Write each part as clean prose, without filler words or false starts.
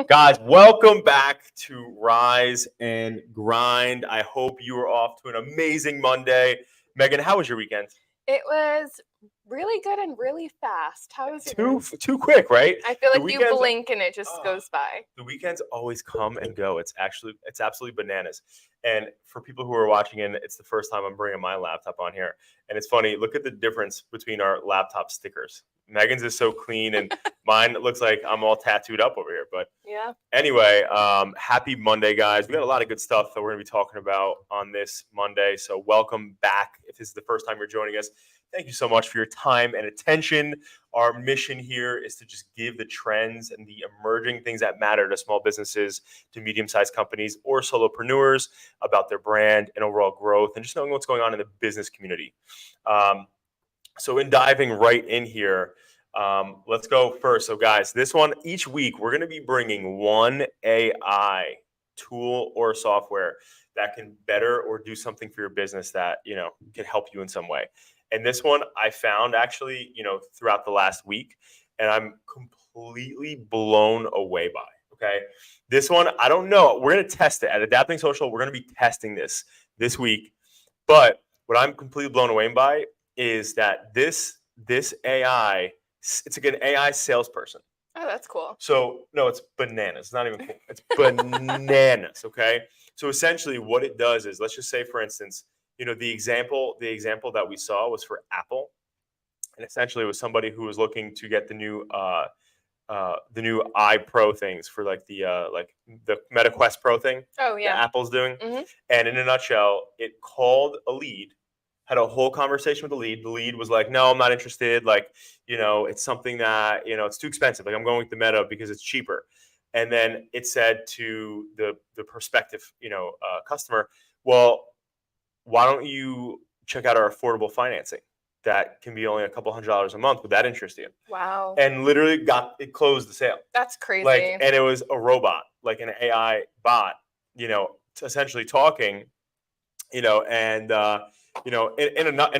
Guys, welcome back to Rise and Grind. I hope you are off to an amazing Monday. Megan, how was your weekend? It was really good and really fast. How was yours? Too quick, right? I feel The like you weekends- blink and it just goes by. The weekends always come and go. It's absolutely bananas. And for people who are watching in, it's the first time I'm bringing my laptop on here. And it's funny, look at the difference between our laptop stickers. Megan's is so clean and mine looks like I'm all tattooed up over here. But Yeah. anyway, happy Monday, guys. We got a lot of good stuff that we're going to be talking about on this Monday. So welcome back. If this is the first time you're joining us, thank you so much for your time and attention. Our mission here is to just give the trends and the emerging things that matter to small businesses, to medium-sized companies or solopreneurs about their brand and overall growth and just knowing what's going on in the business community. So in diving right in here, let's go first. So guys, this one, each week, we're going to be bringing one AI tool or software that can better or do something for your business that, can help you in some way. And this one I found actually, throughout the last week, and I'm completely blown away by. Okay. This one, I don't know. We're going to test it at Adapting Social. We're going to be testing this week. But what I'm completely blown away by is that this AI, it's like an AI salesperson. Oh, that's cool. So no, it's bananas. It's not even cool. It's bananas. Okay. So essentially, what it does is, let's just say, for instance, the example that we saw was for Apple, and essentially it was somebody who was looking to get the new iPro things for like the Meta Quest Pro thing. Oh yeah. That Apple's doing. Mm-hmm. And in a nutshell, it called a lead, had a whole conversation with the lead. The lead was like, no, I'm not interested. Like, it's something that, it's too expensive. Like, I'm going with the Meta because it's cheaper. And then it said to the prospective, customer, well, why don't you check out our affordable financing? That can be only a couple $100 a month. Would that interest you? Wow. And literally closed the sale. That's crazy. And it was a robot, like an AI bot, essentially talking, in a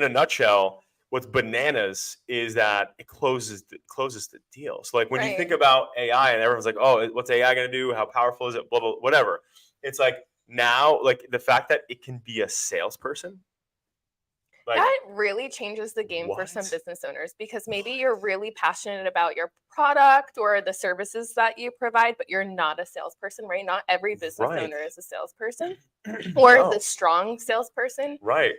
nutshell, what's bananas is that it closes the deal. So like when you think about AI and everyone's like, oh, what's AI going to do? How powerful is it? Blah, blah, whatever. It's like now, like the fact that it can be a salesperson. Like, that really changes the game for some business owners, because maybe you're really passionate about your product or the services that you provide, but you're not a salesperson, right? Not every business owner is a salesperson or the strong salesperson. Right.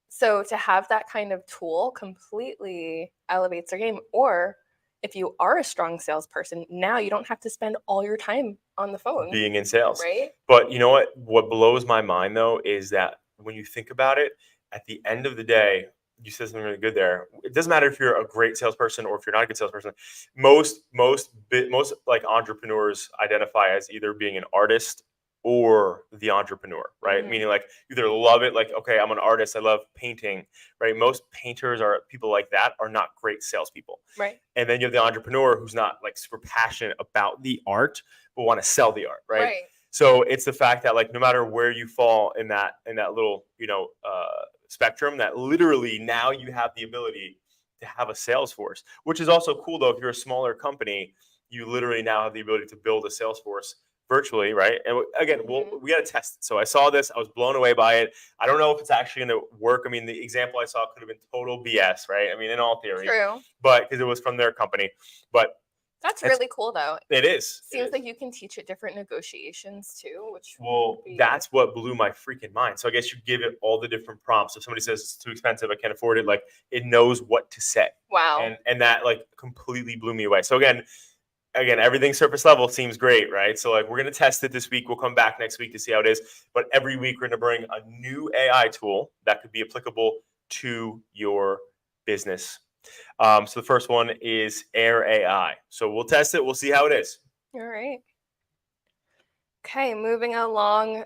So to have that kind of tool completely elevates their game. Or if you are a strong salesperson, now you don't have to spend all your time on the phone being in sales. Right. But you know what blows my mind though is that when you think about it, at the end of the day, you said something really good there. It doesn't matter if you're a great salesperson or if you're not a good salesperson. Most like entrepreneurs identify as either being an artist or the entrepreneur, right? Mm-hmm. Meaning like either love it, like, okay, I'm an artist, I love painting, right? Most painters are people like that are not great salespeople. Right. And then you have the entrepreneur who's not like super passionate about the art, but want to sell the art, right? Right. So it's the fact that like no matter where you fall in that little spectrum, that literally now you have the ability to have a sales force, which is also cool though. If you're a smaller company, you literally now have the ability to build a sales force virtually, right? And again, we got to test it. So I saw this, I was blown away by it. I don't know if it's actually going to work. I mean, the example I saw could have been total BS, right? I mean, in all theory, true, but because it was from their company, but. That's really cool, though. It is. Seems like you can teach it different negotiations, too. That's what blew my freaking mind. So I guess you give it all the different prompts. If somebody says it's too expensive, I can't afford it, like, it knows what to say. Wow. And that, like, completely blew me away. So, again, everything surface level seems great, right? So, like, we're going to test it this week. We'll come back next week to see how it is. But every week, we're going to bring a new AI tool that could be applicable to your business. So the first one is Air AI. So we'll test it. We'll see how it is. All right. Okay, moving along.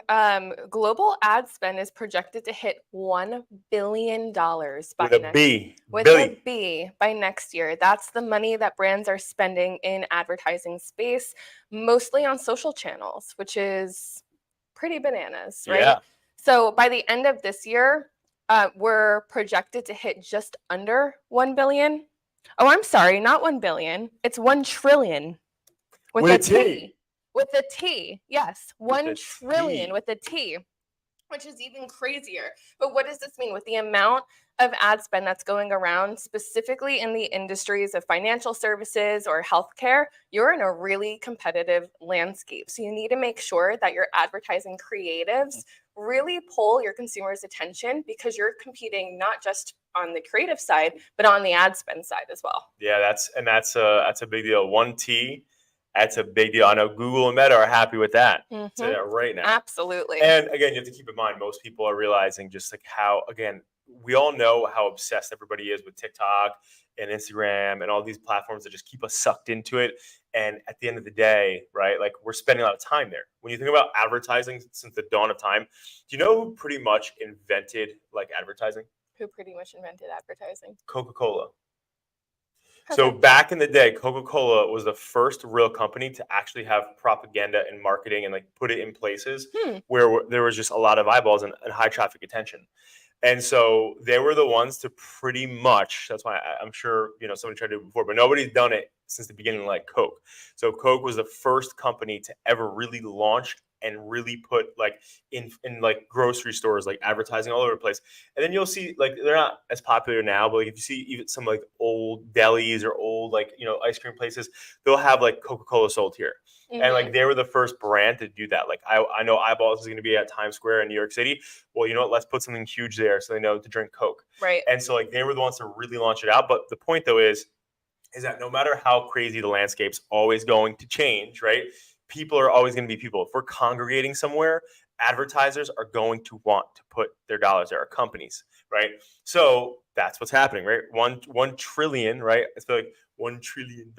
Global ad spend is projected to hit $1 billion with a B by next year. That's the money that brands are spending in advertising space, mostly on social channels, which is pretty bananas, right? Yeah. So by the end of this year, we're projected to hit just under 1 billion. Oh, I'm sorry, not 1 billion. It's 1 trillion. With a T. With a T. Yes. 1 trillion with a T, which is even crazier. But what does this mean? With the amount of ad spend that's going around, specifically in the industries of financial services or healthcare, you're in a really competitive landscape. So you need to make sure that your advertising creatives really pull your consumers' attention, because you're competing not just on the creative side, but on the ad spend side as well. Yeah, that's a big deal. 1T. That's a big deal. I know Google and Meta are happy with that. Say that right now. Absolutely. And again, you have to keep in mind, most people are realizing just like how, again, we all know how obsessed everybody is with TikTok and Instagram and all these platforms that just keep us sucked into it. And at the end of the day, right, like we're spending a lot of time there. When you think about advertising since the dawn of time, do you know who pretty much invented like advertising? Who pretty much invented advertising? Coca-Cola. So back in the day, Coca-Cola was the first real company to actually have propaganda and marketing and like put it in places where there was just a lot of eyeballs and high traffic attention. And so they were the ones to pretty much, that's why I'm sure, somebody tried to do it before, but nobody's done it since the beginning like Coke. So Coke was the first company to ever really launch and really put like in like grocery stores, like advertising all over the place. And then you'll see like they're not as popular now, but like if you see even some like old delis or old like ice cream places, they'll have like Coca-Cola sold here. And like they were the first brand to do that. Like I know Eyeballs is going to be at Times Square in New York City. Well, you know what? Let's put something huge there so they know to drink Coke. Right. And so like they were the ones to really launch it out. But the point though is that no matter how crazy the landscape's always going to change, right? People are always going to be people. If we're congregating somewhere, advertisers are going to want to put their dollars there, or companies, right? So that's what's happening, right? One trillion, right? It's like $1 trillion.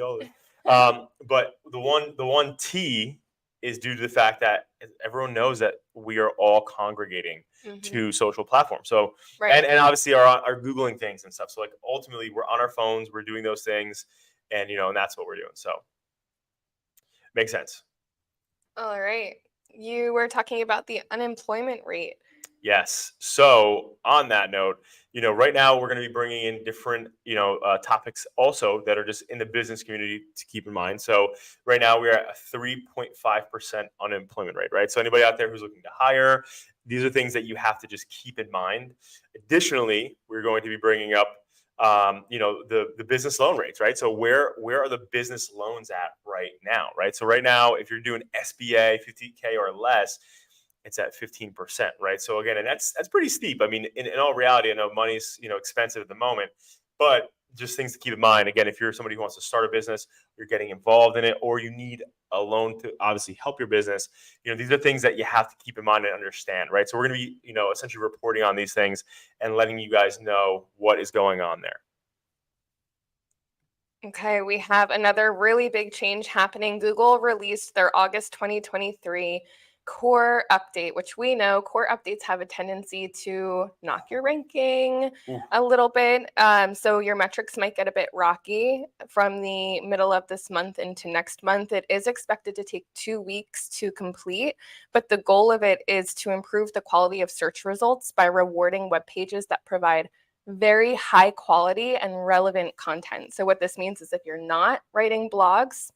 But the one T is due to the fact that everyone knows that we are all congregating to social platforms. So and obviously are Googling things and stuff. So like ultimately we're on our phones, we're doing those things, and and that's what we're doing. So makes sense. All right. You were talking about the unemployment rate. Yes. So on that note, right now we're going to be bringing in different, topics also that are just in the business community to keep in mind. So right now we're at a 3.5% unemployment rate, right? So anybody out there who's looking to hire, these are things that you have to just keep in mind. Additionally, we're going to be bringing up, the business loan rates, right? So where are the business loans at right now, right? So right now, if you're doing SBA 50K or less, it's at 15%, right? So again, and that's pretty steep. I mean, in all reality, I know money's expensive at the moment, but just things to keep in mind. Again, if you're somebody who wants to start a business, you're getting involved in it, or you need a loan to obviously help your business, these are things that you have to keep in mind and understand, right? So we're going to be, essentially reporting on these things and letting you guys know what is going on there. Okay, we have another really big change happening. Google released their August 2023 core update, which we know core updates have a tendency to knock your ranking a little bit. So your metrics might get a bit rocky from the middle of this month into next month. It is expected to take 2 weeks to complete, but the goal of it is to improve the quality of search results by rewarding web pages that provide very high quality and relevant content. So what this means is if you're not writing blogs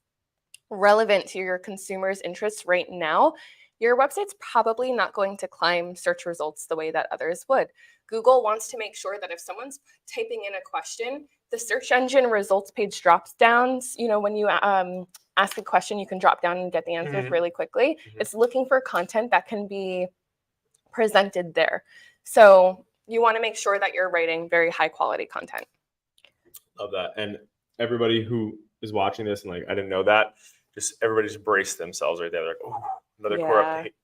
relevant to your consumers' interests right now, your website's probably not going to climb search results the way that others would. Google wants to make sure that if someone's typing in a question, the search engine results page drops down. When you ask a question, you can drop down and get the answers really quickly. It's looking for content that can be presented there. So you want to make sure that you're writing very high quality content. Love that. And everybody who is watching this and like, I didn't know that, everybody just brace themselves right there. They're like, oh, another core update.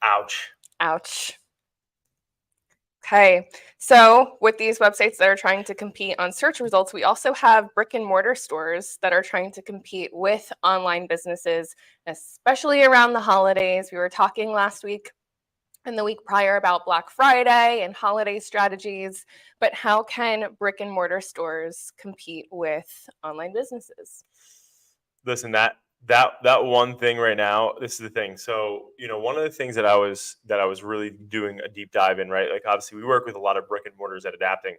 Ouch. Ouch. Okay. So with these websites that are trying to compete on search results, we also have brick and mortar stores that are trying to compete with online businesses, especially around the holidays. We were talking last week and the week prior about Black Friday and holiday strategies, but how can brick and mortar stores compete with online businesses? Listen, that one thing right now, this is the thing. So, one of the things that I was really doing a deep dive in, right? Like obviously we work with a lot of brick and mortars at Adapting.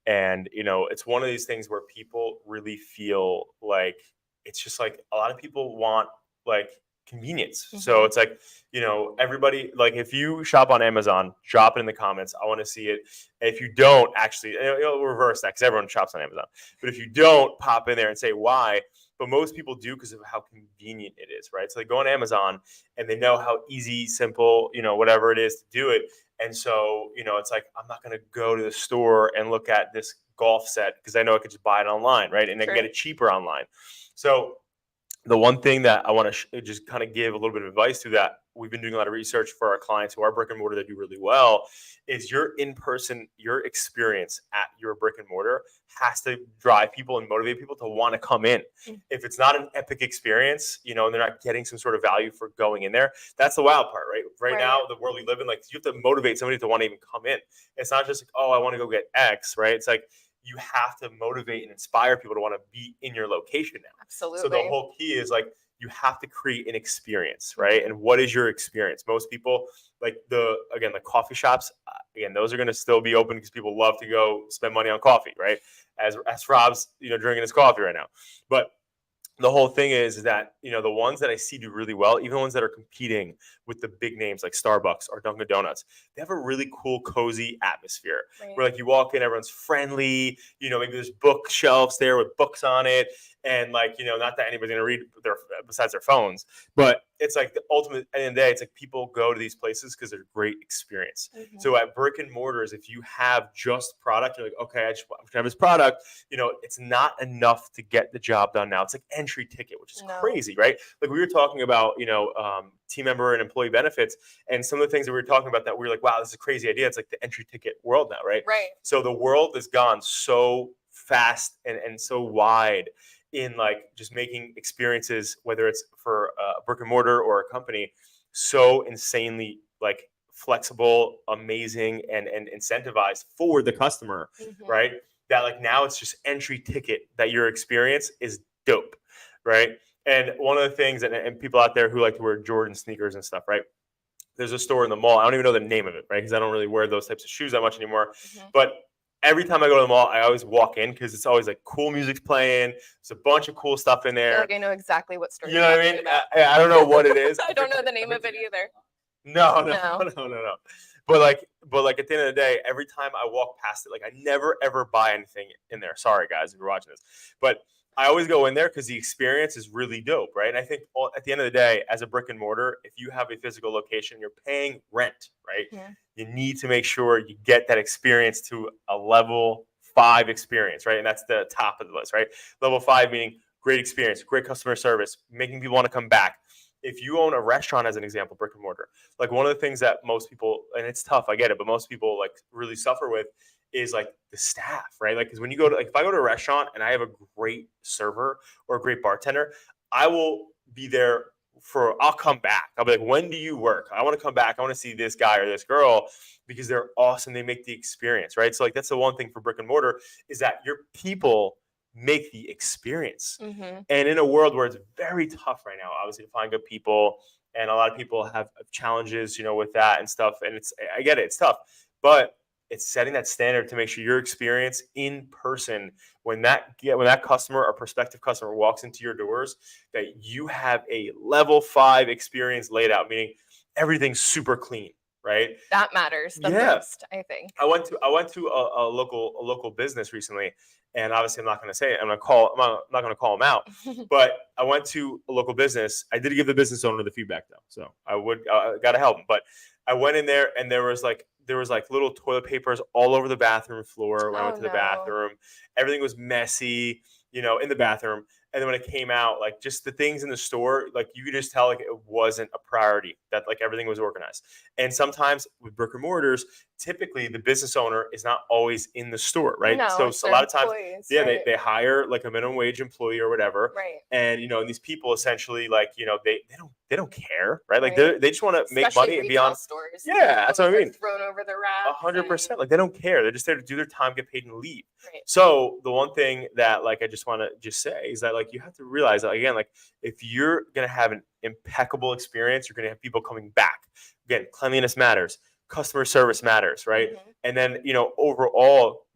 And, it's one of these things where people really feel like it's just like a lot of people want like convenience. So it's like, you know, everybody, like if you shop on Amazon, drop it in the comments. I want to see it. If you don't, actually, it'll reverse that because everyone shops on Amazon. But if you don't, pop in there and say why. But most people do because of how convenient it is, right? So they go on Amazon and they know how easy, simple, you know, whatever it is to do it. And so, you know, it's like, I'm not going to go to the store and look at this golf set because I know I could just buy it online, right? And I can get it cheaper online. So the one thing that I want to just kind of give a little bit of advice to that we've been doing a lot of research for our clients who are brick and mortar that do really well is your in-person, your experience at your brick and mortar has to drive people and motivate people to want to come in. If it's not an epic experience, you know, and they're not getting some sort of value for going in there, that's the wild part, right? Right now, the world we live in, like you have to motivate somebody to want to even come in. It's not just like, oh, I want to go get X, right? It's like, you have to motivate and inspire people to want to be in your location now. Absolutely. So the whole key is like, you have to create an experience, right? And what is your experience? Most people, like the coffee shops, again, those are going to still be open because people love to go spend money on coffee, right? As Rob's, you know, drinking his coffee right now. But the whole thing is that, you know, the ones that I see do really well, even the ones that are competing with the big names like Starbucks or Dunkin' Donuts, they have a really cool, cozy atmosphere where like you walk in, everyone's friendly, you know, maybe there's bookshelves there with books on it. And like, you know, not that anybody's going to read besides their phones, but it's like the ultimate, at the end of the day, it's like people go to these places because they're a great experience. So at brick and mortars, if you have just product, you're like, okay, I just have this product, you know, it's not enough to get the job done now. It's like entry ticket, which is crazy, right? Like we were talking about, you know, team member and employee benefits, and some of the things that we were talking about that we were like, wow, this is a crazy idea. It's like the entry ticket world now, right? Right. So the world has gone so fast and so wide in like just making experiences, whether it's for a brick and mortar or a company, so insanely like flexible, amazing, and incentivized for the customer, right? That like now it's just entry ticket that your experience is dope, right? And one of the things, and people out there who like to wear Jordan sneakers and stuff, right? There's a store in the mall. I don't even know the name of it, right? Because I don't really wear those types of shoes that much anymore. But every time I go to the mall, I always walk in because it's always like cool music's playing. There's a bunch of cool stuff in there. I feel like I know exactly what store. You know what I mean? I don't know what it is. I don't know the name of it either. No. But like at the end of the day, every time I walk past it, like I never ever buy anything in there. Sorry guys, if you're watching this, but I always go in there because the experience is really dope, right? And I think at the end of the day, as a brick and mortar, if you have a physical location, you're paying rent, right? You need to make sure you get that experience to a level 5 experience, right? And that's the top of the list, right? Level 5 meaning great experience, great customer service, making people want to come back. If you own a restaurant, as an example, brick and mortar, like one of the things that most people, and it's tough, I get it, but most people like really suffer with is like the staff, right? Like, because when you go to, like, if I go to a restaurant and I have a great server or a great bartender, I will be there I'll come back. I'll be like, when do you work? I want to come back. I want to see this guy or this girl because they're awesome. They make the experience, right? So like, that's the one thing for brick and mortar is that your people make the experience. And in a world where it's very tough right now, obviously, to find good people, and a lot of people have challenges, you know, with that and stuff. And I get it, it's tough, but it's setting that standard to make sure your experience in person, when that customer or prospective customer walks into your doors, that you have a level 5 experience laid out, meaning everything's super clean, right? That matters the most, I think. I went to a local business recently, and obviously I'm not going to say it. I'm not going to call them out, but I went to a local business. I did give the business owner the feedback though, so I got to help him. But I went in there, and there was like little toilet papers all over the bathroom floor when I went to the bathroom. Everything was messy, you know, in the bathroom. And then when it came out, like just the things in the store, like you could just tell like it wasn't a priority, that like everything was organized. And sometimes with brick and mortars, typically the business owner is not always in the store, right? No, so a lot of times, right. they hire like a minimum wage employee or whatever. Right. And, you know, and these people essentially like, you know, they don't care, right? Like they just want to make money and be on stores. Yeah, that's what I mean. Thrown over the rack. 100%. Like they don't care. They're just there to do their time, get paid, and leave. Right. So the one thing that like I just want to just say is that like you have to realize that again, like if you're gonna have an impeccable experience, you're gonna have people coming back. Again, cleanliness matters, customer service matters, right? And then, you know, overall,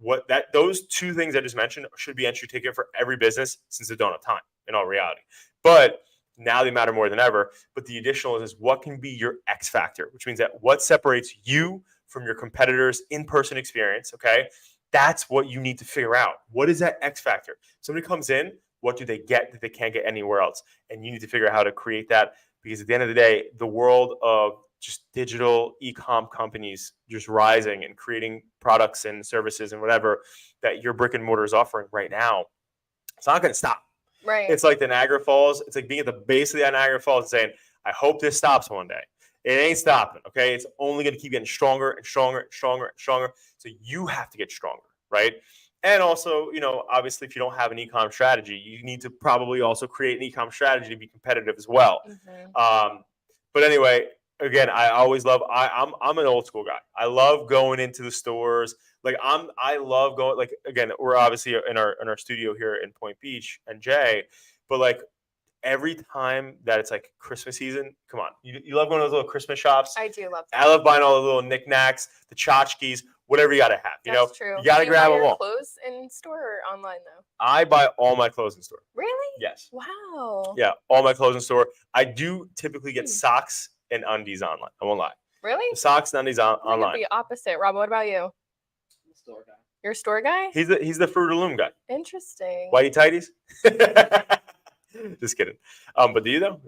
those two things I just mentioned should be entry ticket for every business, since they don't have time in all reality. But Now they matter more than ever. But the additional is what can be your X factor, which means that what separates you from your competitors' in-person experience, okay? That's what you need to figure out. What is that X factor? Somebody comes in, what do they get that they can't get anywhere else? And you need to figure out how to create that, because at the end of the day, the world of just digital e-com companies just rising and creating products and services and whatever that your brick and mortar is offering right now, it's not going to stop. Right. It's like the Niagara Falls. It's like being at the base of the Niagara Falls and saying, I hope this stops one day. It ain't stopping, okay? It's only going to keep getting stronger and stronger and stronger and stronger. So you have to get stronger, right? And also, obviously, if you don't have an e-com strategy, you need to probably also create an e-com strategy to be competitive as well. But anyway, again, I always love. I'm an old school guy. I love going into the stores. Like I love going. Like again, we're obviously in our studio here in Point Beach and Jay, but like every time that it's like Christmas season, come on, you love going to those little Christmas shops. I do love that. I love buying all the little knickknacks, the tchotchkes, whatever you gotta have. That's true. You gotta grab them all. Clothes in store or online though? I buy all my clothes in store. Really? Yes. Wow. Yeah, all my clothes in store. I do typically get socks and undies online. I won't lie. Really? The socks and undies online. The opposite. Rob, what about you? Store guy. You're a store guy? He's the Fruit of the Loom guy. Interesting. Whitey tighties? Just kidding. But do you though?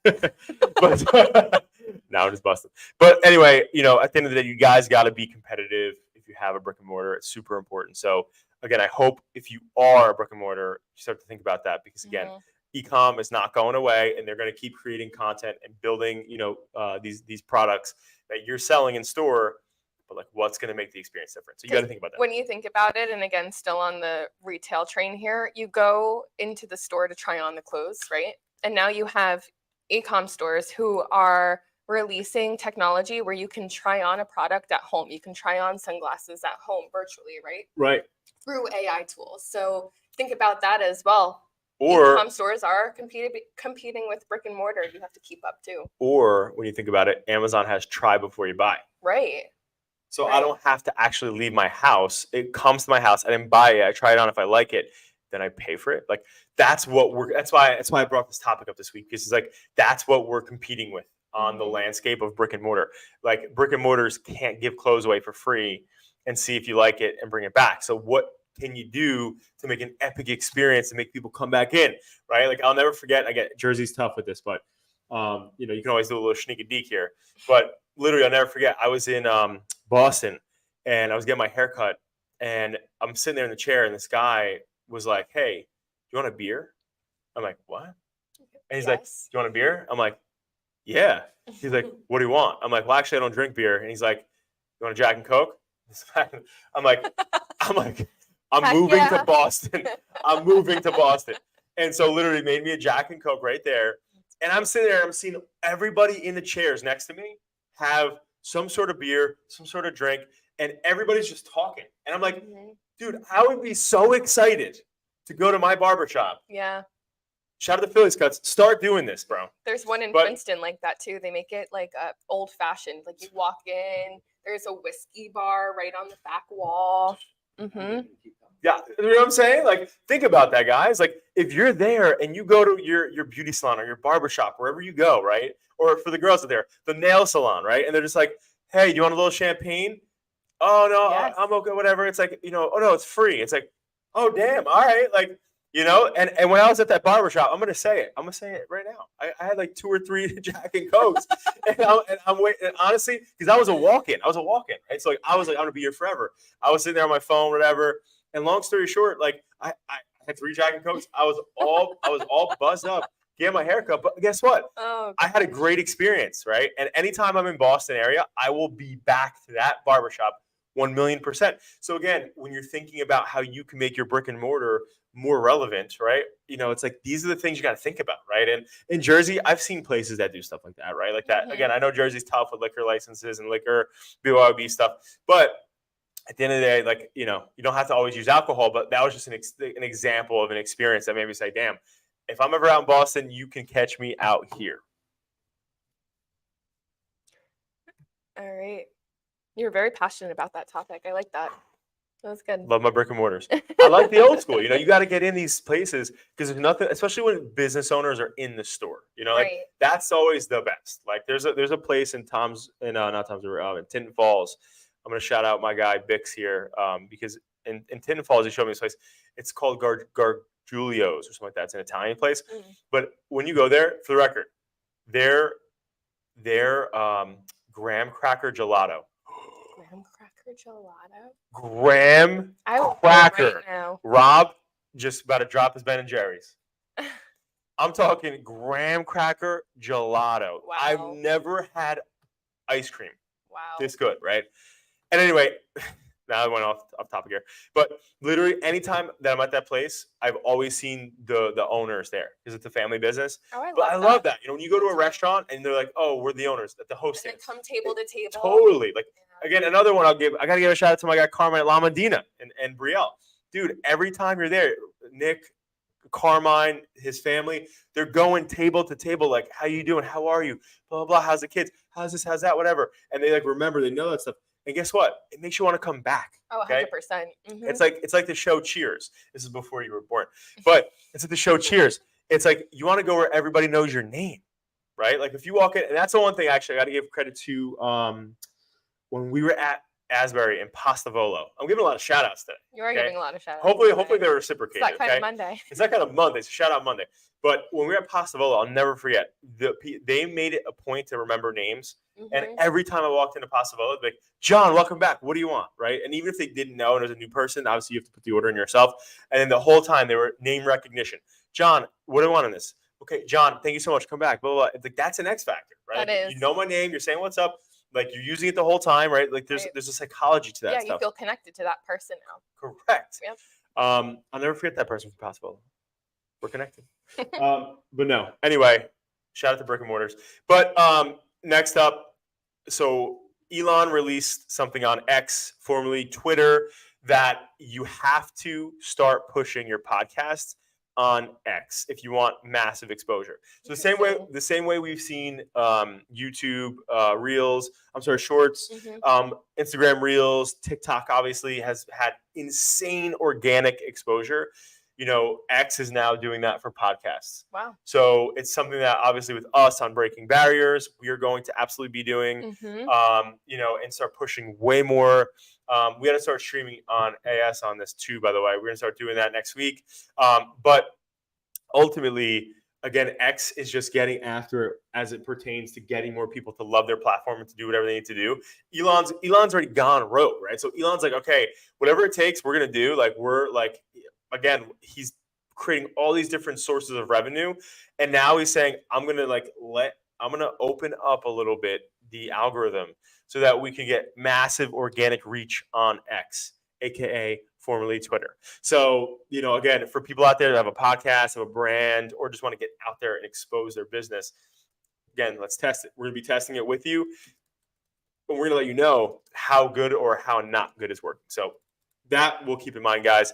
But no, I'm just busting. But anyway, at the end of the day, you guys got to be competitive. If you have a brick and mortar, it's super important. So again, I hope if you are a brick and mortar, you start to think about that, because again, e-com is not going away, and they're going to keep creating content and building, these products that you're selling in store. But like, what's going to make the experience different? So you got to think about that. When you think about it, and again, still on the retail train here, you go into the store to try on the clothes, right? And now you have e-com stores who are releasing technology where you can try on a product at home. You can try on sunglasses at home virtually, right? Right. Through AI tools. So think about that as well. Or e-com stores are competing with brick and mortar. You have to keep up too. Or when you think about it, Amazon has try before you buy. Right. So I don't have to actually leave my house. It comes to my house. I didn't buy it. I try it on. If I like it, then I pay for it. Like that's why I brought this topic up this week, because it's like that's what we're competing with on the landscape of brick and mortar. Like brick and mortars can't give clothes away for free and see if you like it and bring it back. So what can you do to make an epic experience and make people come back in, right? Like I'll never forget. Again, Jersey's tough with this, but you can always do a little sneak a deek here. But literally, I'll never forget. I was in Boston, and I was getting my hair cut, and I'm sitting there in the chair, and this guy was like, "Hey, do you want a beer?" I'm like, "What?" And he's like, "Do you want a beer?" I'm like, "Yeah." He's like, "What do you want?" I'm like, "Well, actually, I don't drink beer." And he's like, "You want a Jack and Coke?" I'm like, I'm moving to Boston. I'm moving to Boston. And so literally made me a Jack and Coke right there. And I'm sitting there, and I'm seeing everybody in the chairs next to me have some sort of beer, some sort of drink, and everybody's just talking. And I'm like, dude, I would be so excited to go to my barbershop. Yeah. Shout out to Phillies Cuts. Start doing this, bro. There's one in Princeton like that too. They make it like old fashioned. Like you walk in, there's a whiskey bar right on the back wall. Yeah, you know what I'm saying? Like, think about that, guys. Like, if you're there and you go to your beauty salon or your barbershop, wherever you go, right? Or for the girls out there, the nail salon, right? And they're just like, hey, do you want a little champagne? Oh, no, yes. I'm okay, whatever. It's like, oh, no, it's free. It's like, oh, damn, all right. Like, and when I was at that barbershop, I'm going to say it. I'm going to say it right now. I had like 2 or 3 Jack and Cokes. and I'm waiting. And honestly, because I was a walk-in, right? So like, I was like, I'm going to be here forever. I was sitting there on my phone, whatever. And long story short, like I had 3 Jack and Cokes. I was all buzzed up, getting my haircut. But guess what? Oh, I had a great experience, right? And anytime I'm in Boston area, I will be back to that barbershop 1,000,000%. So again, when you're thinking about how you can make your brick and mortar more relevant, right? It's like these are the things you got to think about, right? And in Jersey, I've seen places that do stuff like that, right? Like that. Again, I know Jersey's tough with liquor licenses and liquor BYOB stuff, but at the end of the day, like, you don't have to always use alcohol, but that was just an example of an experience that made me say, damn, if I'm ever out in Boston, you can catch me out here. All right. You're very passionate about that topic. I like that. That's good. Love my brick and mortars. I like the old school. You got to get in these places because there's nothing, especially when business owners are in the store. Like that's always the best. Like there's a place in Tinton Falls. I'm gonna shout out my guy Bix here because in Tinton Falls he showed me this place. It's called Gargiulo's or something like that. It's an Italian place. But when you go there, for the record, their graham cracker gelato. Graham cracker. Right Rob just about to drop his Ben and Jerry's. I'm talking graham cracker gelato. Wow. I've never had ice cream. Wow. This good, right? And anyway, now I went off topic here. But literally anytime that I'm at that place, I've always seen the owners there because it's a family business. Oh, I love that. When you go to a restaurant and they're like, oh, we're the owners, the host. And come table to table. Totally. Like, again, another one I got to give a shout out to my guy Carmine at La Mondina and Brielle. Dude, every time you're there, Nick, Carmine, his family, they're going table to table, like, how you doing? How are you? Blah, blah, blah. How's the kids? How's this? How's that? Whatever. And they remember, they know that stuff. And guess what? It makes you want to come back. Oh, 100%. Mm-hmm. It's like the show Cheers. This is before you were born. But it's like the show Cheers. It's like you want to go where everybody knows your name, right? Like if you walk in, and that's the one thing actually I got to give credit to when we were at Asbury and Pasta Volo. I'm giving a lot of shout outs today. You are giving a lot of shout outs. Hopefully they're reciprocated. It's that kind of Monday. It's that kind of Monday. It's a shout out Monday. But when we were at Pasta Volo, I'll never forget. They made it a point to remember names. Mm-hmm. And every time I walked into Pasta Volo, they'd be like, John, welcome back. What do you want? Right? And even if they didn't know and it was a new person, obviously you have to put the order in yourself. And then the whole time they were name recognition. John, what do I want in this? Okay, John, thank you so much. Come back. Blah, blah, blah. It's like that's an X factor, right? That is. You know my name. You're saying what's up. Like you're using it the whole time, right? Like there's a psychology to that stuff. Yeah, you feel connected to that person now. Correct. Yep. I'll never forget that person from Pasta Volo. We're connected. But no. Anyway, shout out to brick and mortars. But next up, so Elon released something on X, formerly Twitter, that you have to start pushing your podcasts on X if you want massive exposure. So the same way we've seen YouTube Shorts, Instagram Reels, TikTok obviously has had insane organic exposure. X is now doing that for podcasts. Wow. So it's something that obviously with us on Breaking Barriers, we are going to absolutely be doing, and start pushing way more. We got to start streaming on AS on this too, by the way. We're going to start doing that next week. But ultimately, again, X is just getting after it as it pertains to getting more people to love their platform and to do whatever they need to do. Elon's already gone rogue, right? So Elon's like, okay, whatever it takes, we're going to do. Like, we're like, again, he's creating all these different sources of revenue. And now he's saying, I'm going to open up a little bit the algorithm so that we can get massive organic reach on X, AKA formerly Twitter. So, again, for people out there that have a podcast, have a brand, or just want to get out there and expose their business, again, let's test it. We're going to be testing it with you. And we're going to let you know how good or how not good it's working. So that we'll keep in mind, guys.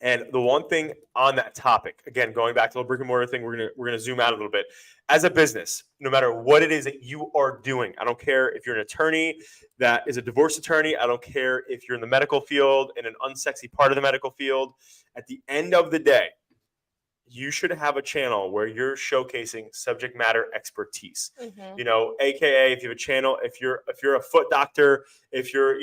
And the one thing on that topic, again, going back to the brick and mortar thing, we're gonna zoom out a little bit. As a business, no matter what it is that you are doing, I don't care if you're an attorney that is a divorce attorney. I don't care if you're in the medical field, in an unsexy part of the medical field. At the end of the day, you should have a channel where you're showcasing subject matter expertise. AKA if you have a channel, if you're a foot doctor, if you're,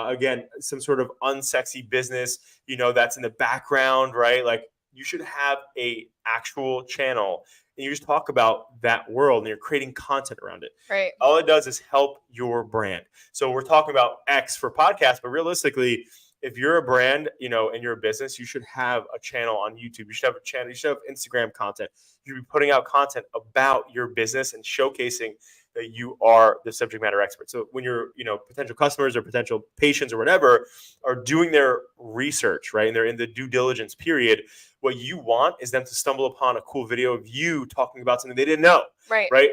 again, some sort of unsexy business, that's in the background, right? Like you should have a actual channel and you just talk about that world and you're creating content around it. Right. All it does is help your brand. So we're talking about X for podcasts, but realistically, if you're a brand, and you're a business, you should have a channel on YouTube. You should have a channel. You should have Instagram content. You should be putting out content about your business and showcasing that you are the subject matter expert. So when your, potential customers or potential patients or whatever are doing their research, right, and they're in the due diligence period, what you want is them to stumble upon a cool video of you talking about something they didn't know. Right. Right.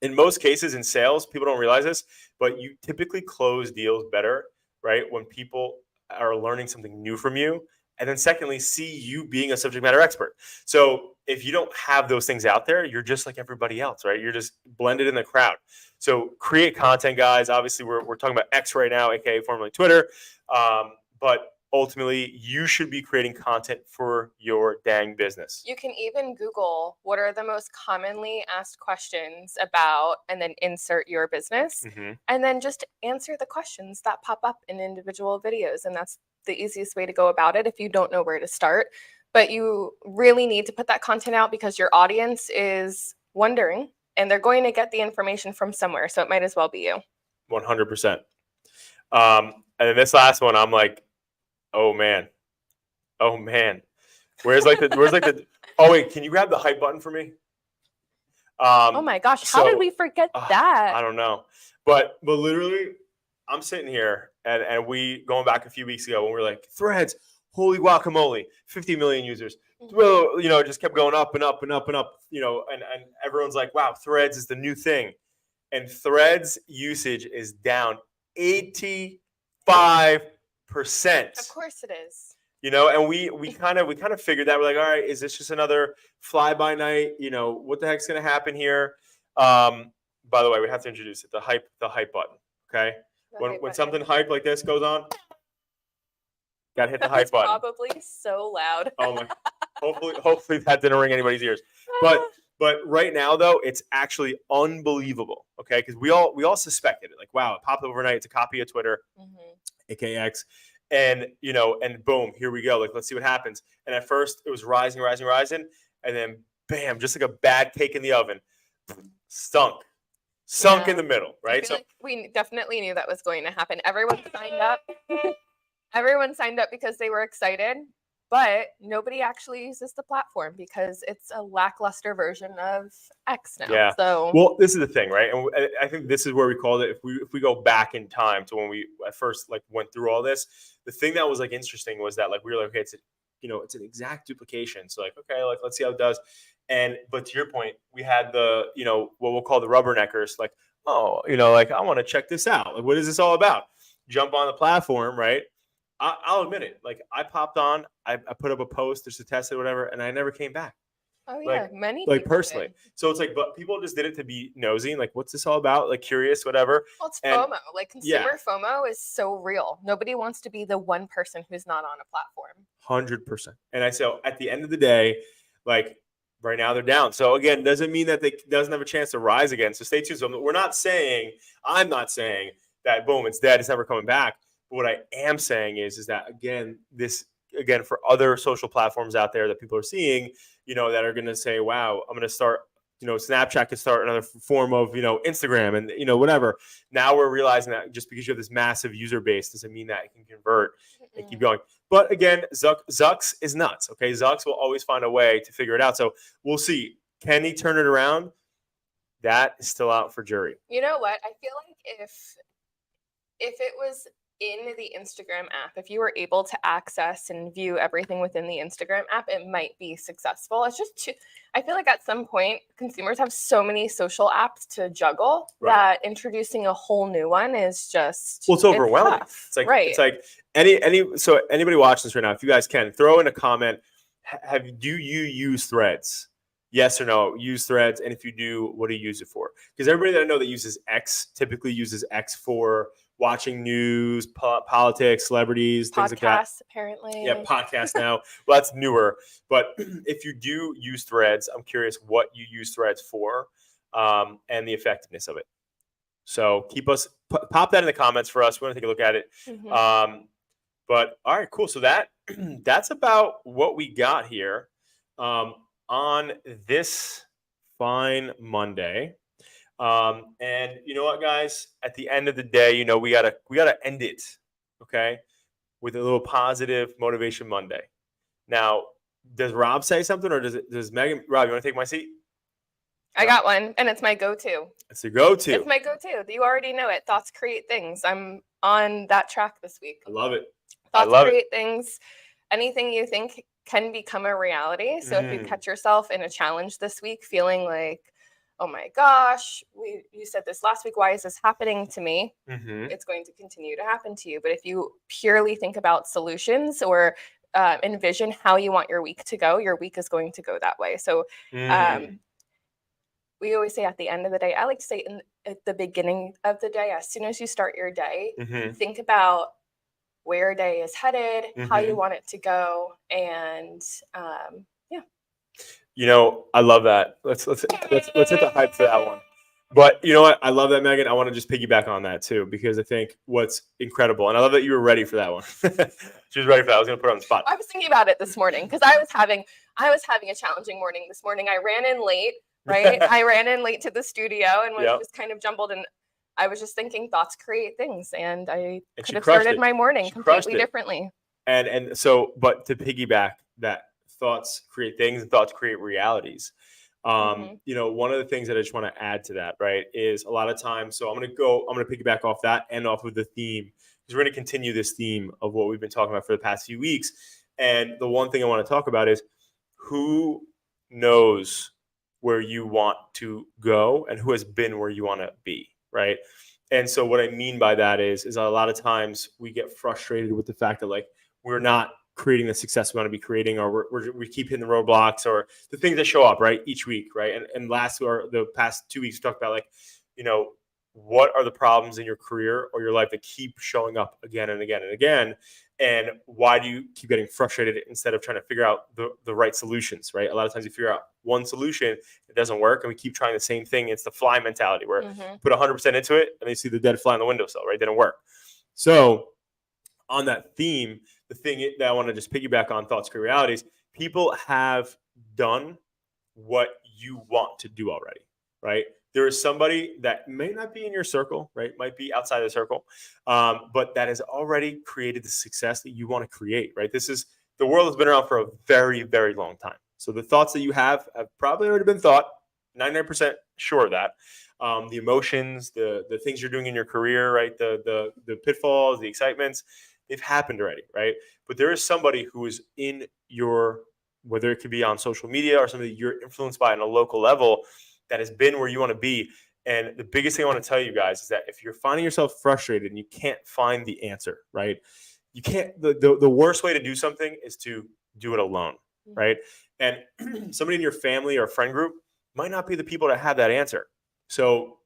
In most cases in sales, people don't realize this, but you typically close deals better, right, when people are learning something new from you And then secondly, see you being a subject matter expert. So if you don't have those things out there, you're just like everybody else, right? You're just blended in the crowd. So create content, guys. Obviously, we're talking about X right now, aka formerly Twitter. But ultimately, you should be creating content for your dang business. You can even Google what are the most commonly asked questions about, and then insert your business, and then just answer the questions that pop up in individual videos. And that's the easiest way to go about it if you don't know where to start. But you really need to put that content out because your audience is wondering, and they're going to get the information from somewhere. So it might as well be you. 100%. And then this last one, I'm like, oh man. Where's the oh wait, can you grab the hype button for me? Oh my gosh, how did we forget that? I don't know. But literally, I'm sitting here and we going back a few weeks ago when we were like, Threads, holy guacamole, 50 million users. Well, just kept going up and up and up and up, and everyone's like, wow, Threads is the new thing. And Threads usage is down 85%. Of course it is. And we kind of figured that. We're like, all right, is this just another fly by night? What the heck's gonna happen here? By the way, we have to introduce it, the hype button. Okay. When something hype like this goes on, gotta hit the hype button. Probably so loud. Oh my! Hopefully that didn't ring anybody's ears. But right now though, it's actually unbelievable. Okay, because we all suspected it. Like, wow, it popped overnight. It's a copy of Twitter, AKX, and and boom, here we go. Like, let's see what happens. And at first, it was rising, and then bam, just like a bad cake in the oven, sunk in the middle. Right. So we definitely knew that was going to happen. Everyone signed up. Everyone signed up because they were excited, but nobody actually uses the platform because it's a lackluster version of X now. Yeah. So, well, this is the thing, right? And I think this is where we called it. If we go back in time to when we at first went through all this, the thing that was interesting was that we were like, okay, it's it's an exact duplication. So okay, let's see how it does. But to your point, we had the what we'll call the rubberneckers. I want to check this out. What is this all about? Jump on the platform, right? I'll admit it. I popped on, I put up a post just to test it, whatever, and I never came back. Oh yeah, many personally. Did. So it's but people just did it to be nosy, what's this all about? Curious, whatever. Well, it's FOMO. Consumer FOMO is so real. Nobody wants to be the one person who's not on a platform. 100%. And so at the end of the day, right now they're down. So again, doesn't mean that they doesn't have a chance to rise again. So stay tuned. So I'm not saying that boom, it's dead, it's never coming back. What I am saying is that again for other social platforms out there that people are seeing, that are going to say, wow, I'm going to start, Snapchat could start another form of, Instagram and, whatever. Now we're realizing that just because you have this massive user base doesn't mean that it can convert and keep going. But again, Zucks is nuts. Okay. Zucks will always find a way to figure it out. So we'll see. Can he turn it around? That is still out for jury. You know what? I feel like if it was in the Instagram app, if you were able to access and view everything within the Instagram app, it might be successful. It's just I feel like at some point consumers have so many social apps to juggle that introducing a whole new one is just it's overwhelming. So anybody watching this right now, if you guys can throw in a comment, do you use Threads? Yes or no, use Threads, and if you do, what do you use it for? Because everybody that I know that uses X typically uses X for watching news, politics, celebrities, things like that. Podcasts, apparently. Yeah, podcasts now. Well, that's newer. But if you do use Threads, I'm curious what you use Threads for, and the effectiveness of it. So pop that in the comments for us. We want to take a look at it. But all right, cool. So that's about what we got here on this fine Monday. And you know what, guys? At the end of the day, we gotta end it, okay, with a little positive motivation Monday. Now, does Rob say something, or does Megan? Rob, you want to take my seat? I got one, and it's my go-to. It's a go-to. It's my go-to. You already know it. Thoughts create things. I'm on that track this week. I love it. Thoughts create things. Anything you think can become a reality. So if you catch yourself in a challenge this week, feeling like, oh my gosh, you said this last week, why is this happening to me? It's going to continue to happen to you. But if you purely think about solutions or envision how you want your week to go, your week is going to go that way. So we always say at the end of the day, I like to say at the beginning of the day, as soon as you start your day, think about where your day is headed, how you want it to go, and You know, I love that. Let's hit the hype for that one. But you know what? I love that, Megan. I want to just piggyback on that too, because I think what's incredible, and I love that you were ready for that one. She was ready for that. I was going to put her on the spot. I was thinking about it this morning because I was having a challenging morning this morning. I ran in late, right? I ran in late to the studio and was just kind of jumbled, and I was just thinking thoughts create things, and I could have started my morning completely differently. And so, but to piggyback that, thoughts create things and thoughts create realities. You know, one of the things that I just want to add to that, right, is a lot of times, so I'm going to piggyback off that and off of the theme, because we're going to continue this theme of what we've been talking about for the past few weeks. And the one thing I want to talk about is who knows where you want to go and who has been where you want to be, right? And so what I mean by that is a lot of times we get frustrated with the fact that, like, we're not creating the success we want to be creating, or we keep hitting the roadblocks or the things that show up, right, each week, right? And the past 2 weeks, we talked about, like, you know, what are the problems in your career or your life that keep showing up again and again and again, and why do you keep getting frustrated instead of trying to figure out the right solutions, right? A lot of times you figure out one solution, it doesn't work, and we keep trying the same thing. It's the fly mentality where you put 100% into it and you see the dead fly on the windowsill, right? It didn't work. So on that theme, the thing that I want to just piggyback on, thoughts create realities, people have done what you want to do already, right? There is somebody that may not be in your circle, right? Might be outside the circle, but that has already created the success that you want to create, right? The world has been around for a very, very long time. So the thoughts that you have probably already been thought, 99% sure of that. The emotions, the things you're doing in your career, right? The pitfalls, the excitements, they've happened already, right? But there is somebody who is in your, whether it could be on social media or something that you're influenced by on a local level, that has been where you want to be. And the biggest thing I want to tell you guys is that if you're finding yourself frustrated and you can't find the answer, right? You can't, the worst way to do something is to do it alone, right? And somebody in your family or friend group might not be the people that have that answer. So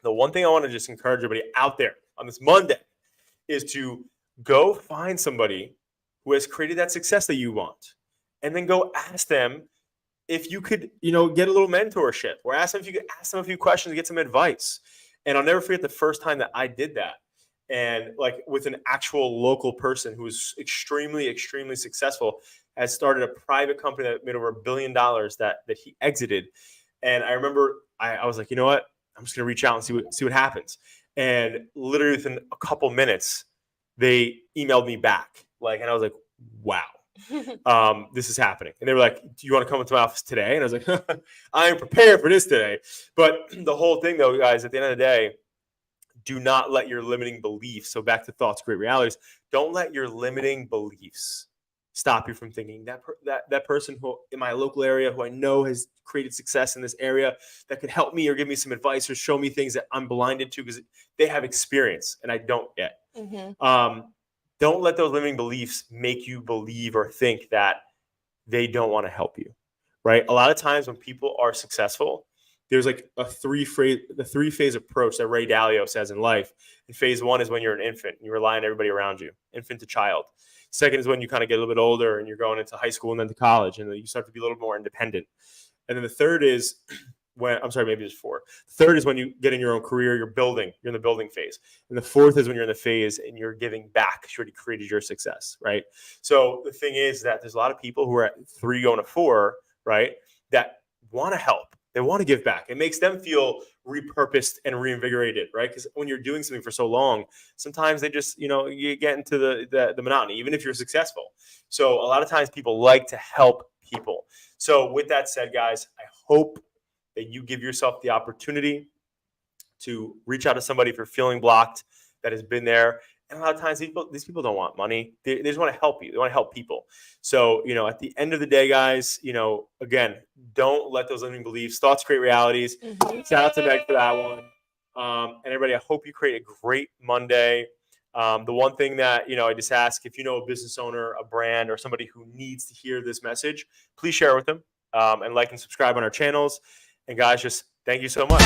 the one thing I want to just encourage everybody out there on this Monday is to go find somebody who has created that success that you want, and then go ask them if you could, you know, get a little mentorship, or ask them if you could ask them a few questions, get some advice. And I'll never forget the first time that I did that. And like with an actual local person who was extremely, extremely successful, has started a private company that made over $1 billion that he exited. And I remember I was like, you know what? I'm just going to reach out and see what happens. And literally within a couple minutes, they emailed me back. Like, and I was like, wow. This is happening. And they were like, do you want to come into my office today? And I was like, I am prepared for this today. But the whole thing, though, guys, at the end of the day, do not let your limiting beliefs, so back to thoughts create realities, don't let your limiting beliefs stop you from thinking that person who in my local area who I know has created success in this area that could help me or give me some advice or show me things that I'm blinded to because they have experience and I don't yet. Don't let those limiting beliefs make you believe or think that they don't want to help you, right? A lot of times when people are successful, there's like the three-phase approach that Ray Dalio says in life. And phase one is when you're an infant and you rely on everybody around you, infant to child. Second is when you kind of get a little bit older and you're going into high school and then to college and then you start to be a little more independent. And then the third is maybe there's four. The third is when you get in your own career, you're in the building phase. And the fourth is when you're in the phase and you're giving back because you already created your success, right? So the thing is that there's a lot of people who are at 3 going to 4, right, that want to help. They want to give back. It makes them feel repurposed and reinvigorated, right? Because when you're doing something for so long, sometimes they just, you get into the monotony, even if you're successful. So a lot of times people like to help people. So with that said, guys, I hope that you give yourself the opportunity to reach out to somebody if you're feeling blocked that has been there. And a lot of times these people don't want money. They just want to help you. They want to help people. So, at the end of the day, guys, again, don't let those limiting beliefs, thoughts create realities. Shout out to Meg for that one. And everybody, I hope you create a great Monday. The one thing that, I just ask, if you know a business owner, a brand, or somebody who needs to hear this message, please share it with them, and like and subscribe on our channels. And guys, just thank you so much.